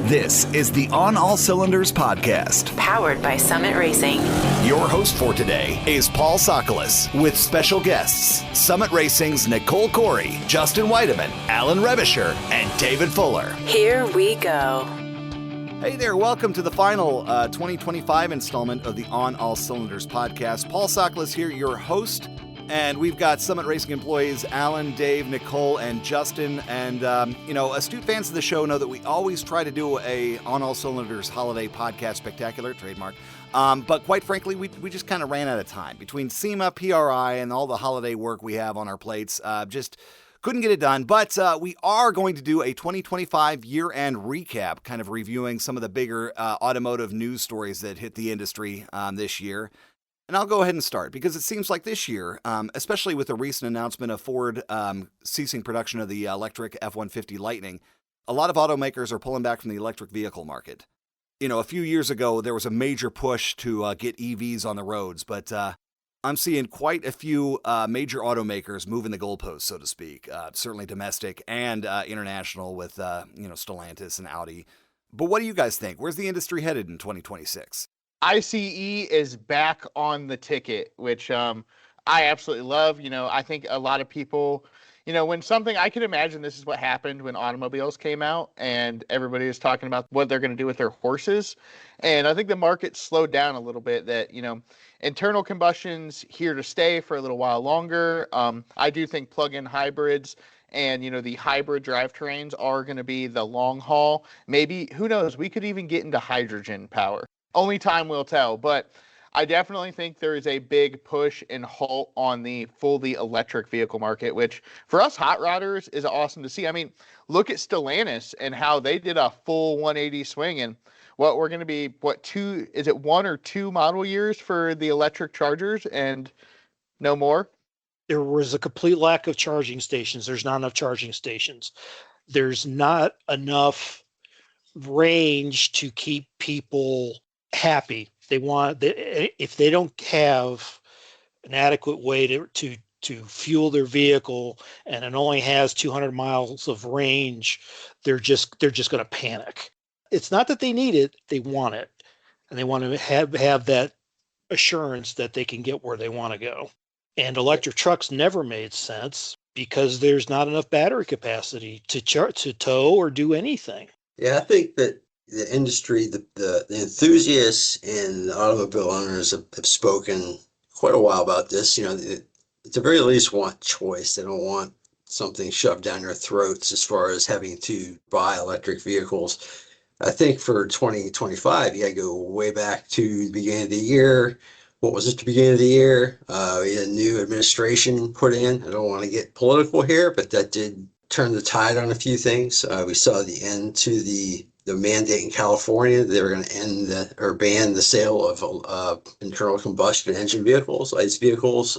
This is the On All Cylinders podcast, powered by Summit Racing. Your host for today is Paul Sokolis, with special guests Summit Racing's Nicole Corey, Justin Weideman, Alan Rebisher, and David Fuller. Here we go. Hey there, welcome to the final 2025 installment of the On All Cylinders podcast. Paul Sokolis here, your host. And we've got Summit Racing employees, Alan, Dave, Nicole, and Justin. And, astute fans of the show know that we always try to do a On All Cylinders holiday podcast spectacular, trademark. But quite frankly, we just kind of ran out of time. Between SEMA, PRI, and all the holiday work we have on our plates, just couldn't get it done. But we are going to do a 2025 year-end recap, kind of reviewing some of the bigger automotive news stories that hit the industry this year. And I'll go ahead and start because it seems like this year, especially with the recent announcement of Ford ceasing production of the electric F-150 Lightning, a lot of automakers are pulling back from the electric vehicle market. You know, a few years ago, there was a major push to get EVs on the roads, but I'm seeing quite a few major automakers moving the goalposts, so to speak, certainly domestic and international with, Stellantis and Audi. But what do you guys think? Where's the industry headed in 2026? ICE is back on the ticket, which I absolutely love. I think a lot of people, when something, I can imagine this is what happened when automobiles came out and everybody is talking about what they're going to do with their horses. And I think the market slowed down a little bit that, internal combustion's here to stay for a little while longer. I do think plug-in hybrids and, the hybrid drivetrains are going to be the long haul. Maybe, who knows, we could even get into hydrogen power. Only time will tell, but I definitely think there is a big push and halt on the fully electric vehicle market, which for us hot rodders is awesome to see. I mean, look at Stellantis and how they did a full 180 swing, and what we're going to be, 1 or 2 model years for the electric chargers and no more? There was a complete lack of charging stations. There's not enough charging stations. There's not enough range to keep people happy. If they don't have an adequate way to fuel their vehicle and it only has 200 miles of range, they're just going to panic. It's not that they need it, they want it, and they want to have that assurance that they can get where they want to go. And electric trucks never made sense because there's not enough battery capacity to tow or do anything. Yeah, I think that the industry, the enthusiasts and the automobile owners have spoken quite a while about this. At the very least want choice. They don't want something shoved down their throats as far as having to buy electric vehicles. I think for 2025, you got to go way back to the beginning of the year. What was it, the beginning of the year? We had a new administration put in. I don't want to get political here, but that did turn the tide on a few things. We saw the end to the mandate in California. They were going to end ban the sale of internal combustion engine vehicles, ICE vehicles,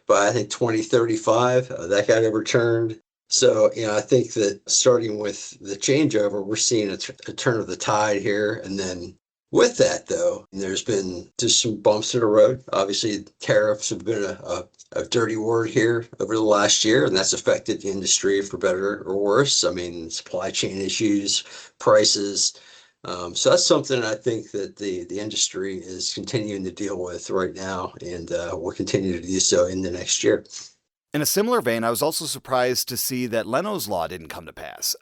by I think 2035. That got overturned. So, I think that starting with the changeover, we're seeing a turn of the tide here. And then with that, though, there's been just some bumps in the road. Obviously, tariffs have been a dirty word here over the last year, and that's affected the industry for better or worse. I mean, supply chain issues, prices. So that's something I think that the industry is continuing to deal with right now, and will continue to do so in the next year. In a similar vein, I was also surprised to see that Leno's Law didn't come to pass.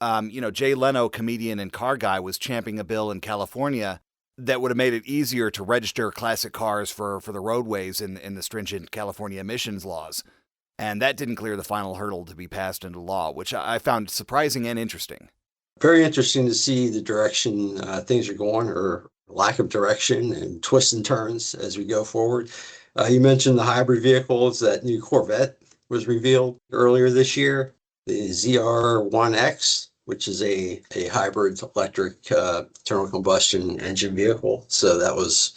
Jay Leno, comedian and car guy, was championing a bill in California that would have made it easier to register classic cars for the roadways in the stringent California emissions laws. And that didn't clear the final hurdle to be passed into law, which I found surprising and interesting. Very interesting to see the direction things are going, or lack of direction and twists and turns as we go forward. You mentioned the hybrid vehicles. That new Corvette was revealed earlier this year. The ZR1X, which is a hybrid electric internal combustion engine vehicle. So that was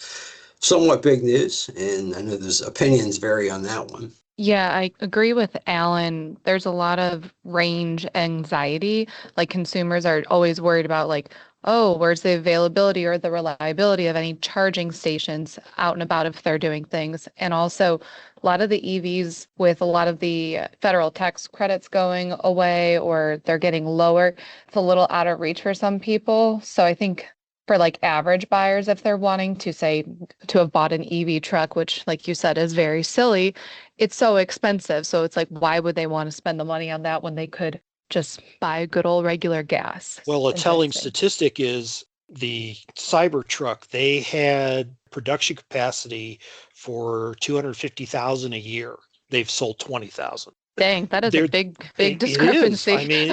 somewhat big news, and I know there's opinions vary on that one. Yeah, I agree with Alan. There's a lot of range anxiety. Like consumers are always worried about like, oh, where's the availability or the reliability of any charging stations out and about if they're doing things. And also a lot of the EVs with a lot of the federal tax credits going away or they're getting lower, it's a little out of reach for some people. So I think for like average buyers, if they're wanting to say to have bought an EV truck, which like you said is very silly, it's so expensive. So it's like, why would they want to spend the money on that when they could just buy good old regular gas? Well, a telling Interesting. statistic is the Cybertruck, they had production capacity for 250,000 a year. They've sold 20,000. Dang, that is a They're, big it is. discrepancy. I mean,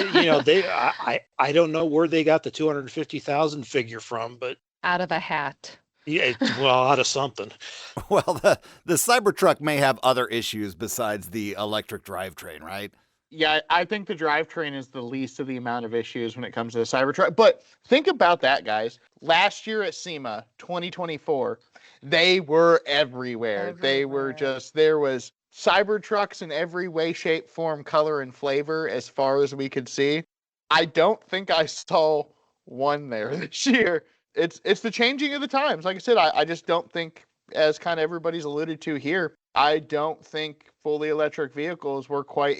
I don't know where they got the 250,000 figure from, but Out of a hat. yeah, well, out of something. Well, the Cybertruck may have other issues besides the electric drivetrain, right? Yeah, I think the drivetrain is the least of the amount of issues when it comes to the Cybertruck. But think about that, guys. Last year at SEMA 2024, they were everywhere. They were just, there was Cybertrucks in every way, shape, form, color, and flavor as far as we could see. I don't think I saw one there this year. It's the changing of the times. Like I said, I just don't think, as kind of everybody's alluded to here, I don't think fully electric vehicles were quite,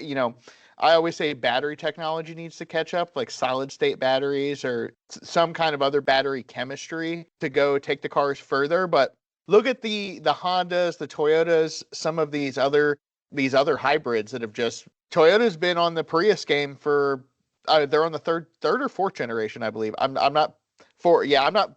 I always say battery technology needs to catch up, like solid state batteries or some kind of other battery chemistry to go take the cars further. But look at the Hondas, the Toyotas, some of these other hybrids that have just, Toyota's been on the Prius game for, they're on the third or fourth generation, I believe. I'm not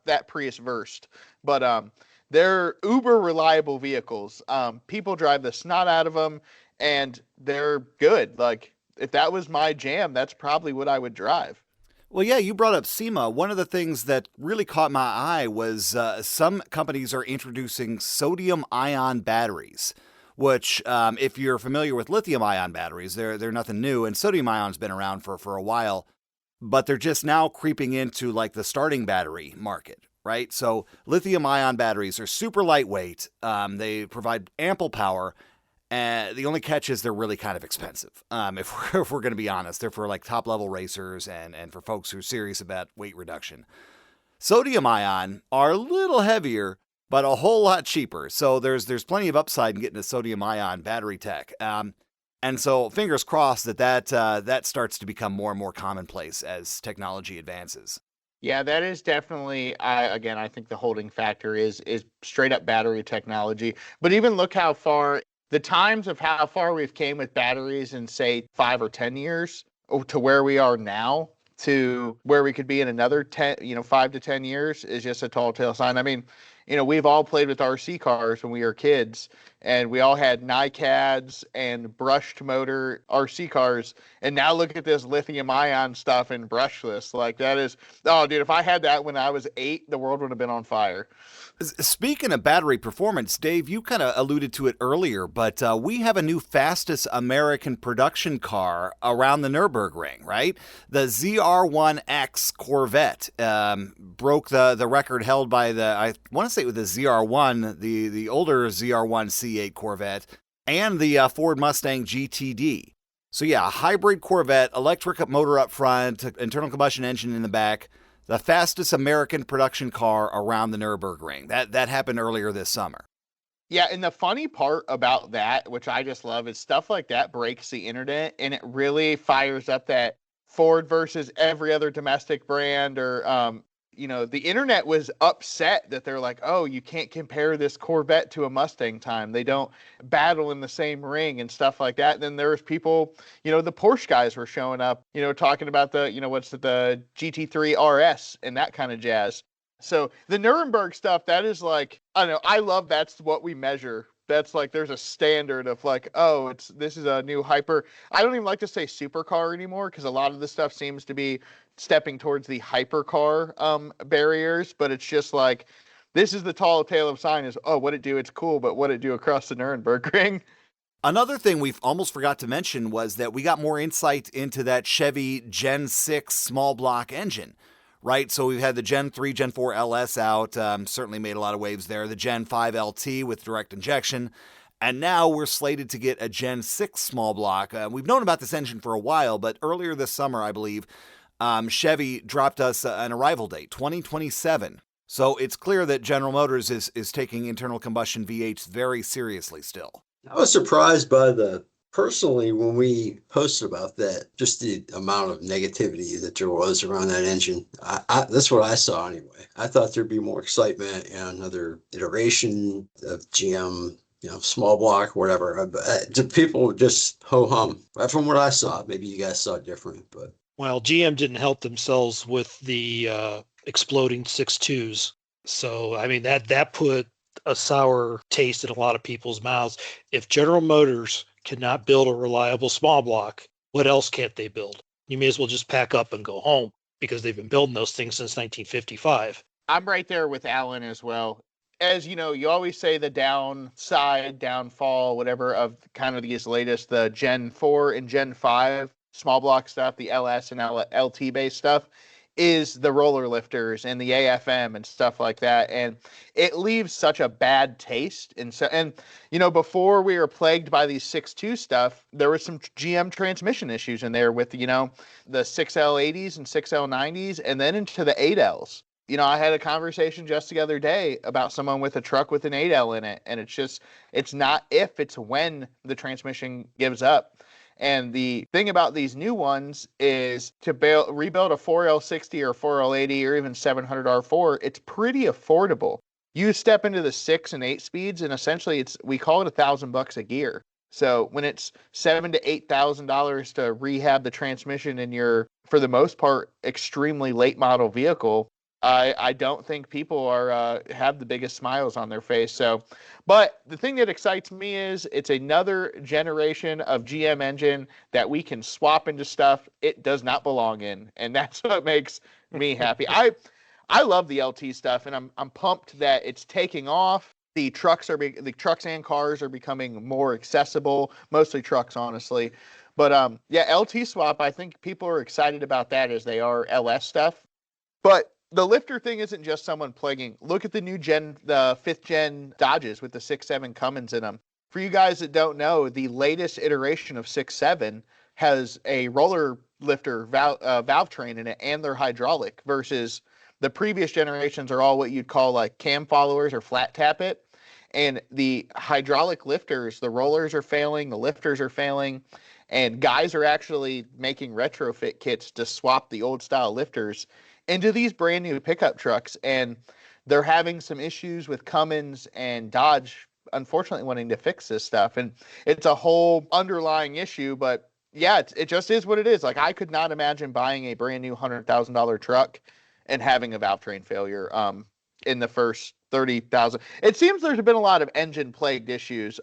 that Prius versed, but they're uber reliable vehicles. People drive the snot out of them and they're good. Like, if that was my jam, that's probably what I would drive. Well, yeah, you brought up SEMA. One of the things that really caught my eye was some companies are introducing sodium-ion batteries, which, if you're familiar with lithium-ion batteries, they're nothing new, and sodium-ion's been around for a while, but they're just now creeping into like the starting battery market, right? So lithium-ion batteries are super lightweight. They provide ample power. The only catch is they're really kind of expensive. If we're going to be honest, they're for like top level racers and for folks who are serious about weight reduction. Sodium ion are a little heavier, but a whole lot cheaper. So there's plenty of upside in getting a sodium ion battery tech. And so fingers crossed that starts to become more and more commonplace as technology advances. Yeah, that is definitely, I think the holding factor is straight up battery technology. But even look how far, the times of how far we've came with batteries in, say, 5 or 10 years to where we are now to where we could be in another 5 to 10 years is just a tall tale sign. I mean, we've all played with RC cars when we were kids, and we all had NiCads and brushed motor RC cars. And now look at this lithium ion stuff and brushless. Like, that is, oh, dude, if I had that when I was 8, the world would have been on fire. Speaking of battery performance, Dave, you kind of alluded to it earlier, but we have a new fastest American production car around the Nürburgring, right? The ZR1X Corvette broke the record held by I want to say it was the ZR1, the older ZR1 C8 Corvette, and the Ford Mustang GTD. So yeah, a hybrid Corvette, electric motor up front, internal combustion engine in the back. The fastest American production car around the Nürburgring. That happened earlier this summer. Yeah, and the funny part about that, which I just love, is stuff like that breaks the internet, and it really fires up that Ford versus every other domestic brand, or the internet was upset that they're like, oh, you can't compare this Corvette to a Mustang time. They don't battle in the same ring and stuff like that. And then there's people, the Porsche guys were showing up, talking about the GT3 RS and that kind of jazz. So the Nuremberg stuff, that is like, I don't know, I love that's what we measure. That's like, there's a standard of like, oh, this is a new hyper. I don't even like to say supercar anymore because a lot of this stuff seems to be stepping towards the hypercar barriers, but it's just like, this is the tall tale of sign is, oh, what it do, it's cool, but what it do across the Nuremberg. Another thing we've almost forgot to mention was that we got more insight into that Chevy Gen 6 small block engine, right? So we've had the Gen 3, Gen 4 LS out, certainly made a lot of waves there. The Gen 5 LT with direct injection. And now we're slated to get a Gen 6 small block. We've known about this engine for a while, but earlier this summer, I believe, Chevy dropped us an arrival date, 2027. So it's clear that General Motors is taking internal combustion V8s very seriously still. I was surprised by personally, when we posted about that, just the amount of negativity that there was around that engine. That's what I saw anyway. I thought there'd be more excitement and another iteration of GM, small block, whatever. The people just ho-hum. Right from what I saw, maybe you guys saw it different, but. Well, GM didn't help themselves with the exploding 6.2s. So, I mean, that put a sour taste in a lot of people's mouths. If General Motors cannot build a reliable small block, what else can't they build? You may as well just pack up and go home, because they've been building those things since 1955. I'm right there with Alan as well. As you know, you always say the downside, downfall, whatever, of kind of these latest, the Gen 4 and Gen 5 small block stuff, the LS and LT based stuff, is the roller lifters and the AFM and stuff like that. And it leaves such a bad taste. And before we were plagued by these 6.2 stuff, there was some GM transmission issues in there with, the 6L80s and 6L90s, and then into the 8Ls. I had a conversation just the other day about someone with a truck with an 8L in it. And it's not if, it's when the transmission gives up. And the thing about these new ones is to rebuild a 4L60 or 4L80 or even 700 R4, it's pretty affordable. You step into the 6 and 8 speeds, and essentially we call it $1,000 a gear. So when it's $7,000 to $8,000 to rehab the transmission in your, for the most part, extremely late model vehicle, I don't think people have the biggest smiles on their face. So, but the thing that excites me is it's another generation of GM engine that we can swap into stuff it does not belong in, and that's what makes me happy. I love the LT stuff, and I'm pumped that it's taking off. The trucks and cars are becoming more accessible, mostly trucks, honestly. But LT swap, I think people are excited about that as they are LS stuff. But the lifter thing isn't just someone plaguing. Look at the new the 5th gen Dodges with the 6.7 Cummins in them. For you guys that don't know, the latest iteration of 6.7 has a roller lifter valve train in it, and they're hydraulic, versus the previous generations are all what you'd call like cam followers or flat tap it. And the hydraulic lifters, the rollers are failing, the lifters are failing, and guys are actually making retrofit kits to swap the old style lifters into these brand new pickup trucks. And they're having some issues with Cummins and Dodge, unfortunately, wanting to fix this stuff. And it's a whole underlying issue, but yeah, it just is what it is. Like, I could not imagine buying a brand new $100,000 truck and having a valve train failure in the first 30,000. It seems there's been a lot of engine plagued issues.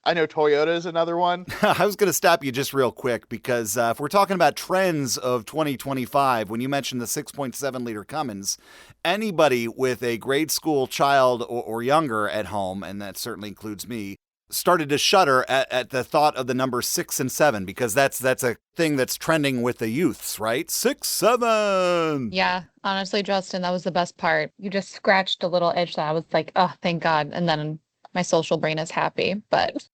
I know Toyota is another one. I was going to stop you just real quick, because if we're talking about trends of 2025, when you mentioned the 6.7 liter Cummins, anybody with a grade school child or younger at home, and that certainly includes me, started to shudder at the thought of the number 6 and 7, because that's a thing that's trending with the youths, right? 6, 7. Yeah, honestly, Justin, that was the best part. You just scratched a little itch that I was like, oh, thank God. And then my social brain is happy, but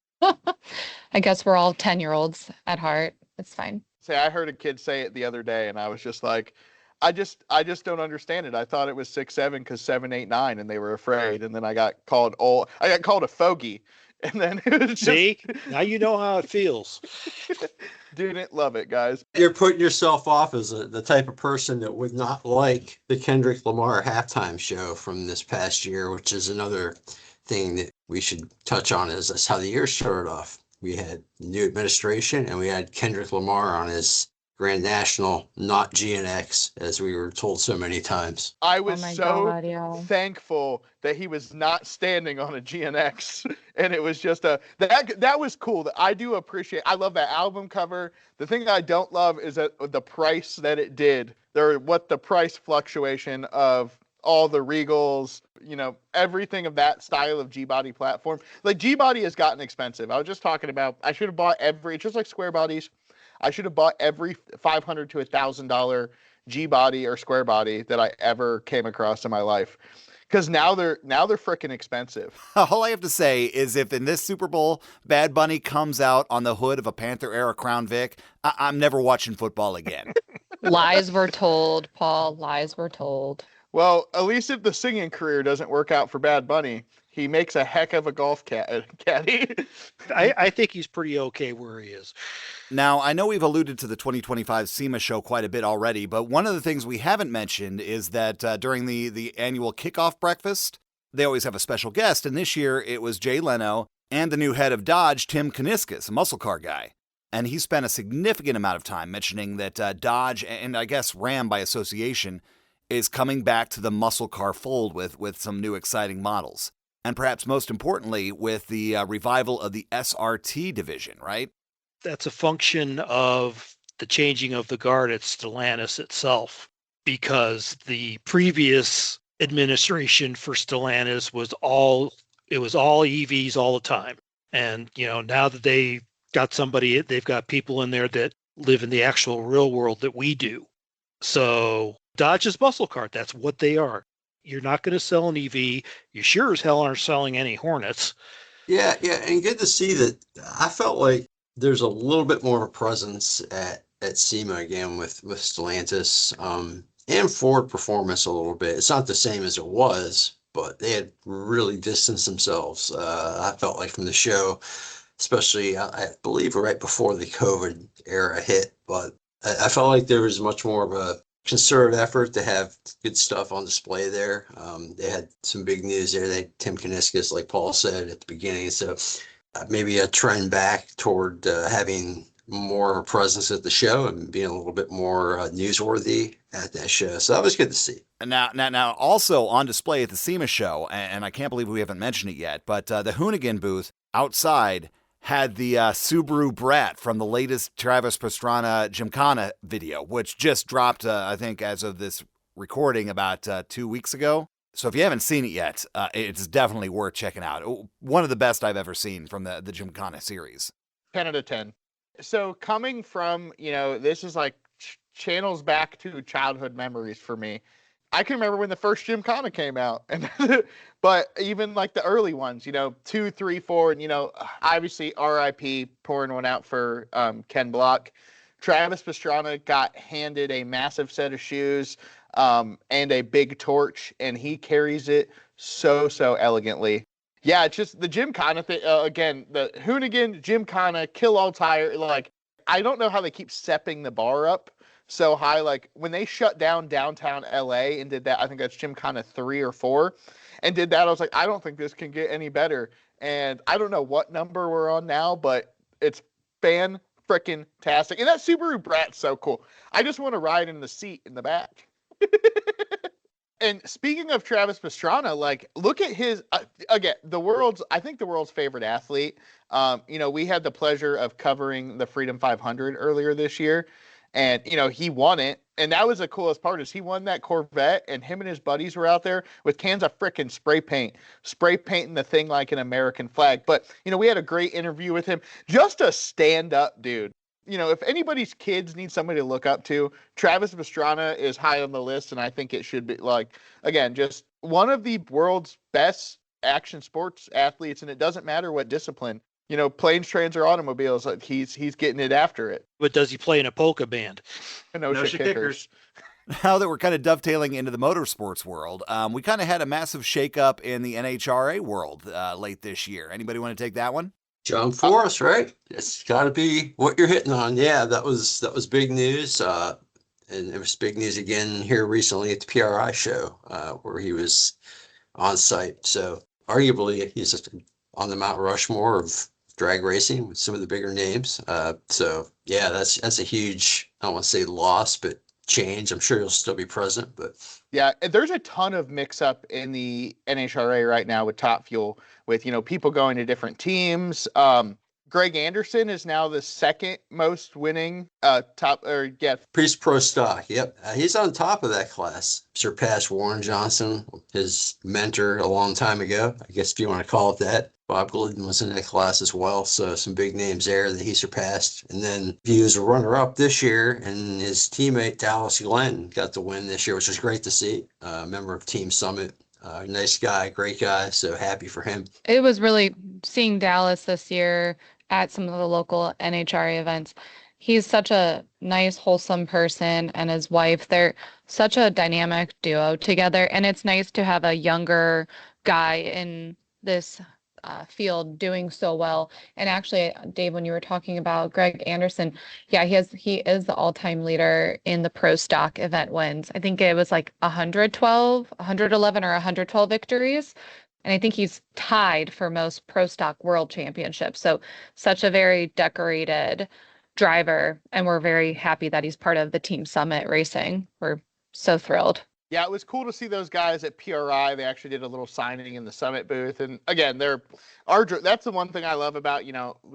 I guess we're all 10-year-olds at heart. It's fine. I heard a kid say it the other day, and I was just like, I just don't understand it. I thought it was 6-7 because 7, 8, 9, and they were afraid. And then I got called old. I got called a fogey. And then it was just... See, now you know how it feels. Didn't love it, guys. You're putting yourself off as the type of person that would not like the Kendrick Lamar halftime show from this past year, which is another thing that we should touch on. Is that's how the year started off. We had new administration, and we had Kendrick Lamar on his Grand National, not GNX, as we were told so many times. I was thankful that he was not standing on a GNX, and it was just that was cool. That I do appreciate. I love that album cover. The thing I don't love is that the price that it did. What the price fluctuation of all the Regals, everything of that style of G-body platform. Like, G-body has gotten expensive. I was just talking about, I should have bought just like square bodies, I should have bought every $500 to $1,000 G-body or square body that I ever came across in my life. because now they're freaking expensive. All I have to say is if in this Super Bowl, Bad Bunny comes out on the hood of a Panther era Crown Vic, I'm never watching football again. Lies were told, Paul. Lies were told. Well, at least if the singing career doesn't work out for Bad Bunny, he makes a heck of a golf caddy. I think he's pretty okay where he is. Now, I know we've alluded to the 2025 SEMA show quite a bit already, but one of the things we haven't mentioned is that during the annual kickoff breakfast, they always have a special guest, and this year it was Jay Leno and the new head of Dodge, Tim Kuniskis, a muscle car guy. And he spent a significant amount of time mentioning that Dodge, and I guess Ram by association, is coming back to the muscle car fold with some new exciting models. And perhaps most importantly, with the revival of the SRT division, right? That's a function of the changing of the guard at Stellantis itself, because the previous administration for Stellantis was all EVs all the time. And, now that they've got people in there that live in the actual real world that we do. So Dodge's muscle car, that's what they are. You're not going to sell an EV. You sure as hell aren't selling any Hornets. Yeah, and good to see that. I felt like there's a little bit more of a presence at SEMA again with Stellantis and Ford Performance a little bit. It's not the same as it was, but they had really distanced themselves. I felt like from the show, especially I believe right before the COVID era hit, but I felt like there was much more of a concerted effort to have good stuff on display there. They had some big news there. They had Tim Kuniskis, like Paul said at the beginning. So maybe a trend back toward having more of a presence at the show and being a little bit more newsworthy at that show. So that was good to see. And now also on display at the SEMA show, and I can't believe we haven't mentioned it yet, but the Hoonigan booth outside had the Subaru Brat from the latest Travis Pastrana Gymkhana video, which just dropped, I think, as of this recording about 2 weeks ago. So if you haven't seen it yet, it's definitely worth checking out. One of the best I've ever seen from the Gymkhana series. 10 out of 10. So coming from, this is like channels back to childhood memories for me. I can remember when the first Gymkhana came out, and but even like the early ones, 2, 3, 4, and obviously RIP, pouring one out for Ken Block. Travis Pastrana got handed a massive set of shoes and a big torch, and he carries it so elegantly. Yeah, it's just the Gymkhana thing. Again, the Hoonigan, Gymkhana, Kill All Tire. Like, I don't know how they keep stepping the bar up so high. Like when they shut down downtown LA and did that, I think that's Gymkhana 3 or 4, and did that, I was like, I don't think this can get any better. And I don't know what number we're on now, but it's fan-frickin-tastic. And that Subaru Brat's so cool. I just want to ride in the seat in the back. And speaking of Travis Pastrana, like, look at his, again, I think the world's favorite athlete. We had the pleasure of covering the Freedom 500 earlier this year. And, he won it. And that was the coolest part is he won that Corvette, and him and his buddies were out there with cans of frickin' spray painting the thing like an American flag. But, we had a great interview with him. Just a stand-up dude. If anybody's kids need somebody to look up to, Travis Pastrana is high on the list, and I think it should be, like, again, just one of the world's best action sports athletes, and it doesn't matter what discipline. Planes, trains, or automobiles, like he's getting it after it. But does he play in a polka band? No shit kickers. Now that we're kind of dovetailing into the motorsports world, we kind of had a massive shakeup in the NHRA world late this year. Anybody want to take that one? John Forrest, right? It's got to be what you're hitting on. Yeah, that was big news. And it was big news again here recently at the PRI show where he was on site. So arguably he's on the Mount Rushmore of drag racing with some of the bigger names. So yeah, that's a huge, I don't want to say loss, but change. I'm sure he'll still be present, but yeah, there's a ton of mix up in the NHRA right now with Top Fuel, with people going to different teams. Greg Anderson is now the second most winning Priest Pro Stock. Yep, he's on top of that class. Surpassed Warren Johnson, his mentor a long time ago, I guess if you want to call it that. Bob Glidden was in that class as well, so some big names there that he surpassed. And then he was a runner-up this year, and his teammate Dallas Glenn got the win this year, which was great to see. A member of Team Summit Nice guy, great guy. So happy for him. It was really seeing Dallas this year at some of the local NHRA events. He's such a nice, wholesome person, and his wife, they're such a dynamic duo together. And it's nice to have a younger guy in this field doing so well. And actually, Dave, when you were talking about Greg Anderson, yeah, he is the all-time leader in the pro stock event wins. I think it was like 112, 111 or 112 victories. And I think he's tied for most pro stock world championships. So such a very decorated driver. And we're very happy that he's part of the Team Summit racing. We're so thrilled. Yeah, it was cool to see those guys at PRI. They actually did a little signing in the Summit booth. And again, that's the one thing I love about,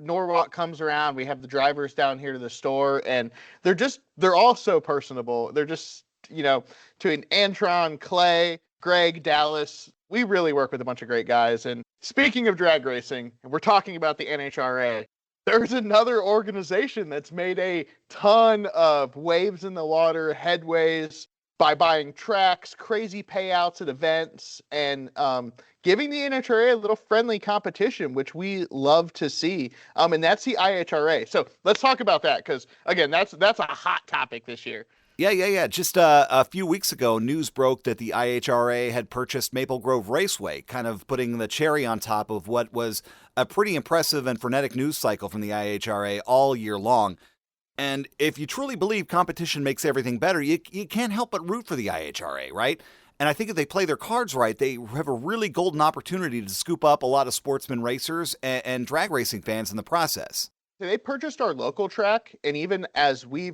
Norwalk comes around. We have the drivers down here to the store, and they're all so personable. They're just, to an Antron, Clay, Greg, Dallas. We really work with a bunch of great guys. And speaking of drag racing, and we're talking about the NHRA, there's another organization that's made a ton of waves in the water, headways, by buying tracks, crazy payouts at events, and giving the NHRA a little friendly competition, which we love to see. And that's the IHRA. So let's talk about that, because, again, that's a hot topic this year. Yeah. Just a few weeks ago, news broke that the IHRA had purchased Maple Grove Raceway, kind of putting the cherry on top of what was a pretty impressive and frenetic news cycle from the IHRA all year long. And if you truly believe competition makes everything better, you can't help but root for the IHRA, right? And I think if they play their cards right, they have a really golden opportunity to scoop up a lot of sportsman racers and drag racing fans in the process. They purchased our local track, and even as we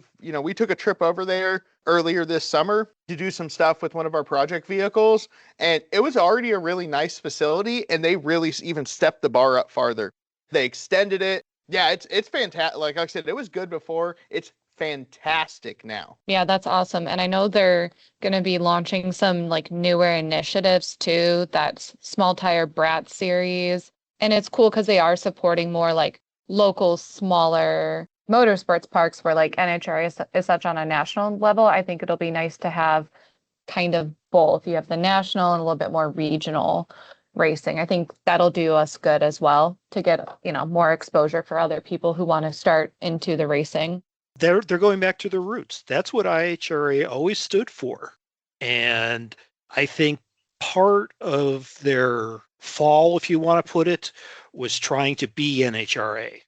took a trip over there earlier this summer to do some stuff with one of our project vehicles, and it was already a really nice facility, and they really even stepped the bar up farther. They extended it. Yeah, it's fantastic. Like I said, it was good before. It's fantastic now. Yeah, that's awesome. And I know they're going to be launching some like newer initiatives too. That's small tire brat series. And it's cool because they are supporting more like local, smaller motorsports parks where like NHRA is such on a national level. I think it'll be nice to have kind of both. You have the national and a little bit more regional racing. I think that'll do us good as well to get, more exposure for other people who want to start into the racing. They're going back to their roots. That's what IHRA always stood for. And I think part of their fall, if you want to put it, was trying to be NHRA.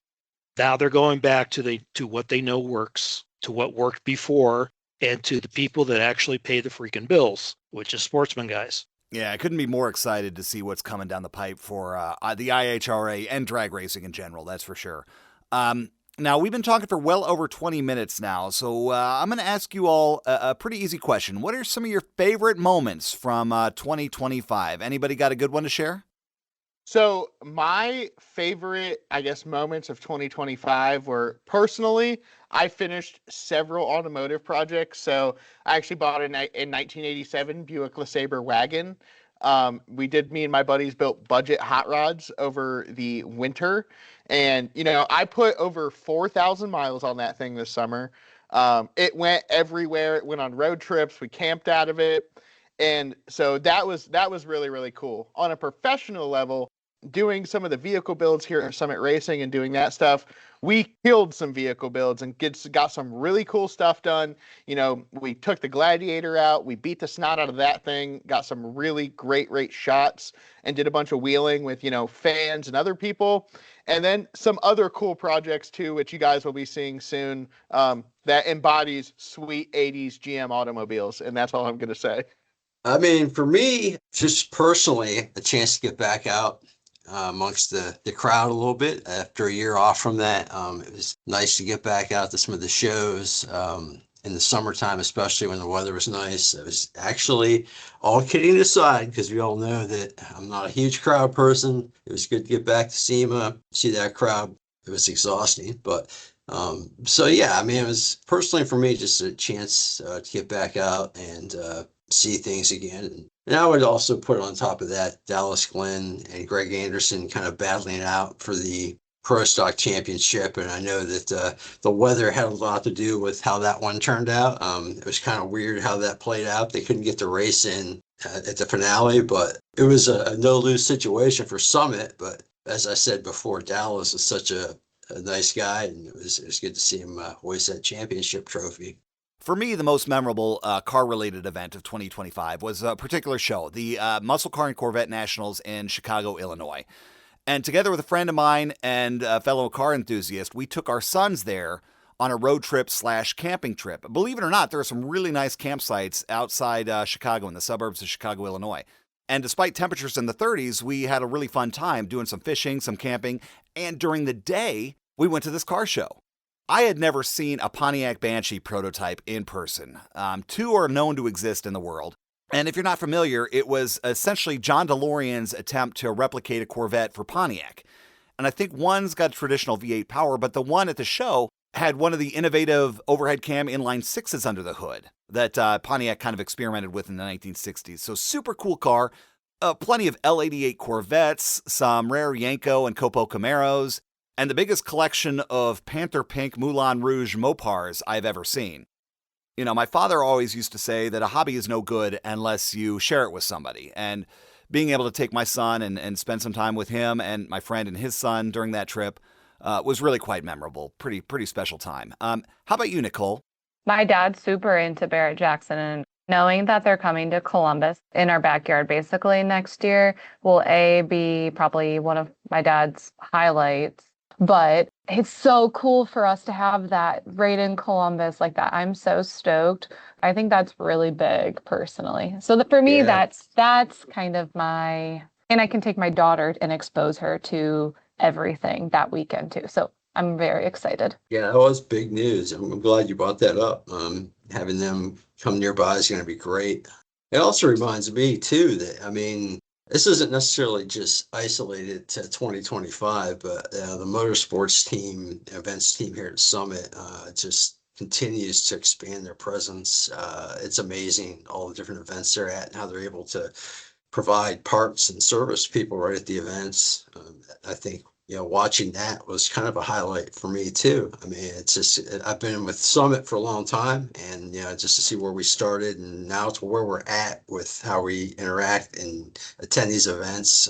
Now they're going back to what they know works, to what worked before, and to the people that actually pay the freaking bills, which is sportsman guys. Yeah, I couldn't be more excited to see what's coming down the pipe for the IHRA and drag racing in general, that's for sure. Now, we've been talking for well over 20 minutes now, so I'm going to ask you all a pretty easy question. What are some of your favorite moments from 2025? Anybody got a good one to share? So my favorite, moments of 2025 were, personally, I finished several automotive projects. So I actually bought in 1987 Buick LeSabre wagon. Me and my buddies built budget hot rods over the winter. And, I put over 4,000 miles on that thing this summer. It went everywhere. It went on road trips. We camped out of it. And so that was really, really cool. On a professional level, doing some of the vehicle builds here at Summit Racing and doing that stuff, we killed some vehicle builds and got some really cool stuff done. We took the Gladiator out, we beat the snot out of that thing, got some really great shots, and did a bunch of wheeling with, fans and other people. And then some other cool projects too, which you guys will be seeing soon, that embodies sweet 80s GM automobiles. And that's all I'm going to say. I mean, for me, just personally, a chance to get back out amongst the crowd a little bit after a year off from that. It was nice to get back out to some of the shows in the summertime, especially when the weather was nice. It was actually, all kidding aside, because we all know that I'm not a huge crowd person. It was good to get back to SEMA, see that crowd. It was exhausting, but so yeah, I mean, it was personally for me just a chance to get back out and see things again. And I would also put on top of that Dallas Glenn and Greg Anderson kind of battling it out for the Pro Stock Championship. And I know that the weather had a lot to do with how that one turned out. It was kind of weird how that played out. They couldn't get the race in at the finale, but it was a no-lose situation for Summit. But as I said before, Dallas is such a nice guy, and it was good to see him hoist that championship trophy. For me, the most memorable car-related event of 2025 was a particular show, the Muscle Car and Corvette Nationals in Chicago, Illinois. And together with a friend of mine and a fellow car enthusiast, we took our sons there on a road trip / camping trip. Believe it or not, there are some really nice campsites outside Chicago in the suburbs of Chicago, Illinois. And despite temperatures in the 30s, we had a really fun time doing some fishing, some camping, and during the day, we went to this car show. I had never seen a Pontiac Banshee prototype in person. Two are known to exist in the world. And if you're not familiar, it was essentially John DeLorean's attempt to replicate a Corvette for Pontiac. And I think one's got traditional V8 power, but the one at the show had one of the innovative overhead cam inline sixes under the hood that Pontiac kind of experimented with in the 1960s. So super cool car. Plenty of L88 Corvettes, some rare Yanko and Copo Camaros, and the biggest collection of Panther Pink Moulin Rouge Mopars I've ever seen. You know, my father always used to say that a hobby is no good unless you share it with somebody. And being able to take my son and spend some time with him and my friend and his son during that trip was really quite memorable. Pretty special time. How about you, Nicole? My dad's super into Barrett Jackson, and knowing that they're coming to Columbus in our backyard basically next year will be probably one of my dad's highlights. But it's so cool for us to have that right in Columbus like that. I'm so stoked. I think that's really big personally. So for me, that's kind of and I can take my daughter and expose her to everything that weekend too. So I'm very excited. Yeah, that was big news. I'm glad you brought that up. Having them come nearby is going to be great. It also reminds me too that, this isn't necessarily just isolated to 2025, but the Motorsports team, events team here at Summit, just continues to expand their presence. It's amazing all the different events they're at and how they're able to provide parts and service people right at the events. I think, watching that was kind of a highlight for me too. It's just, I've been with Summit for a long time, and just to see where we started and now to where we're at with how we interact and attend these events,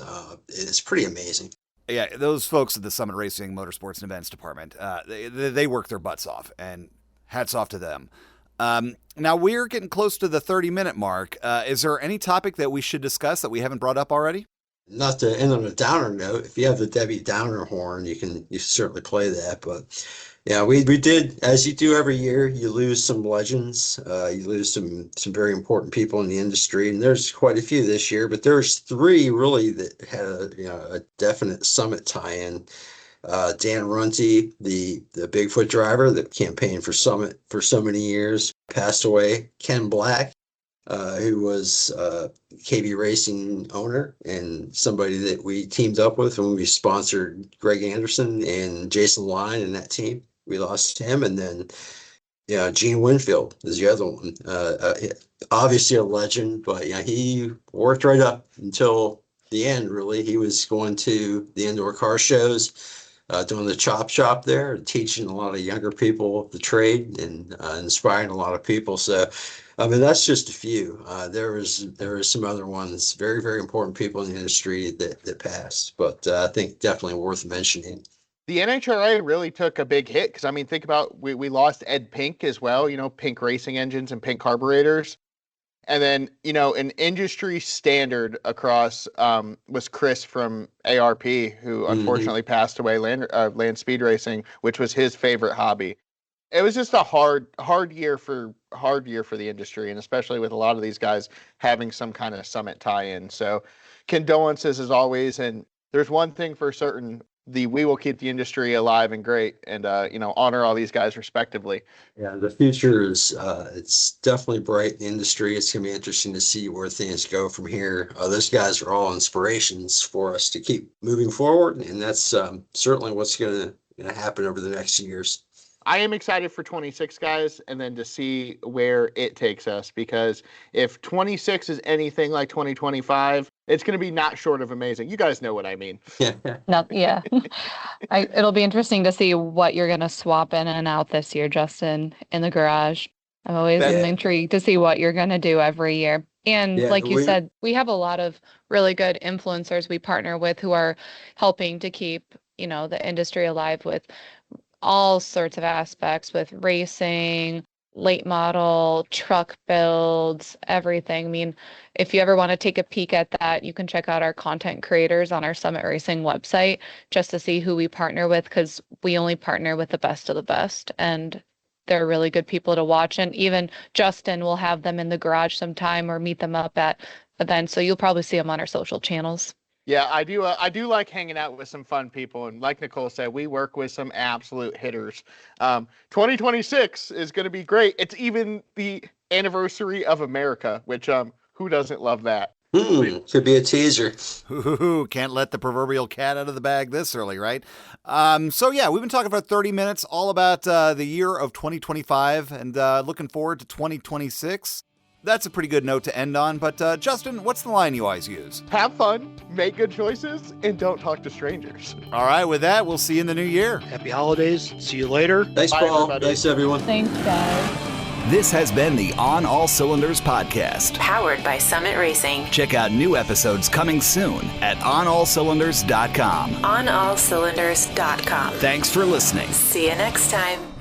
it's pretty amazing. Yeah, those folks at the Summit Racing Motorsports and Events Department, they work their butts off, and hats off to them. Now we're getting close to the 30-minute mark. Is there any topic that we should discuss that we haven't brought up already? Not to end on a downer note, if you have the Debbie Downer horn, you can certainly play that. But yeah, we did, as you do every year, you lose some legends, you lose some very important people in the industry, and there's quite a few this year. But there's three really that had a definite Summit tie-in. Dan Runte, the Bigfoot driver that campaigned for Summit for so many years, passed away. Ken Black, who was KB Racing owner and somebody that we teamed up with when we sponsored Greg Anderson and Jason Line and that team. We lost him. And then Gene Winfield is the other one. Obviously a legend, but he worked right up until the end, really. He was going to the indoor car shows, doing the chop shop there, teaching a lot of younger people the trade and inspiring a lot of people. So, that's just a few. There are some other ones, very, very important people in the industry that passed, but I think definitely worth mentioning. The NHRA really took a big hit because, think about we lost Ed Pink as well, Pink Racing Engines and Pink Carburetors. And then, an industry standard across was Chris from ARP, who unfortunately passed away, land speed racing, which was his favorite hobby. It was just a hard year for the industry, and especially with a lot of these guys having some kind of Summit tie-in. So condolences as always. And there's one thing for certain, we will keep the industry alive and great and, honor all these guys respectively. Yeah, the future is, it's definitely bright in the industry. It's going to be interesting to see where things go from here. Those guys are all inspirations for us to keep moving forward. And that's certainly what's going to happen over the next years. I am excited for 26, guys, and then to see where it takes us, because if 26 is anything like 2025, it's going to be not short of amazing. You guys know what I mean. Yeah. It'll be interesting to see what you're going to swap in and out this year, Justin, in the garage. I'm always intrigued to see what you're going to do every year. And Yeah, like you said, we have a lot of really good influencers we partner with who are helping to keep, the industry alive with all sorts of aspects with racing, late model, truck builds, everything. I mean, if you ever want to take a peek at that, you can check out our content creators on our Summit Racing website just to see who we partner with, because we only partner with the best of the best. And they're really good people to watch. And even Justin will have them in the garage sometime or meet them up at events. So you'll probably see them on our social channels. Yeah, I do. I do like hanging out with some fun people, and like Nicole said, we work with some absolute hitters. 2026 is going to be great. It's even the anniversary of America, which who doesn't love that? Could be a teaser. Ooh, can't let the proverbial cat out of the bag this early, right? So yeah, we've been talking for 30 minutes all about the year of 2025 and looking forward to 2026. That's a pretty good note to end on, but Justin, what's the line you always use? Have fun, make good choices, and don't talk to strangers. All right, with that, we'll see you in the new year. Happy holidays. See you later. Thanks, Bye, Paul. everybody. Thanks, everyone. Thanks, guys. This has been the On All Cylinders podcast. Powered by Summit Racing. Check out new episodes coming soon at OnAllCylinders.com. OnAllCylinders.com. Thanks for listening. See you next time.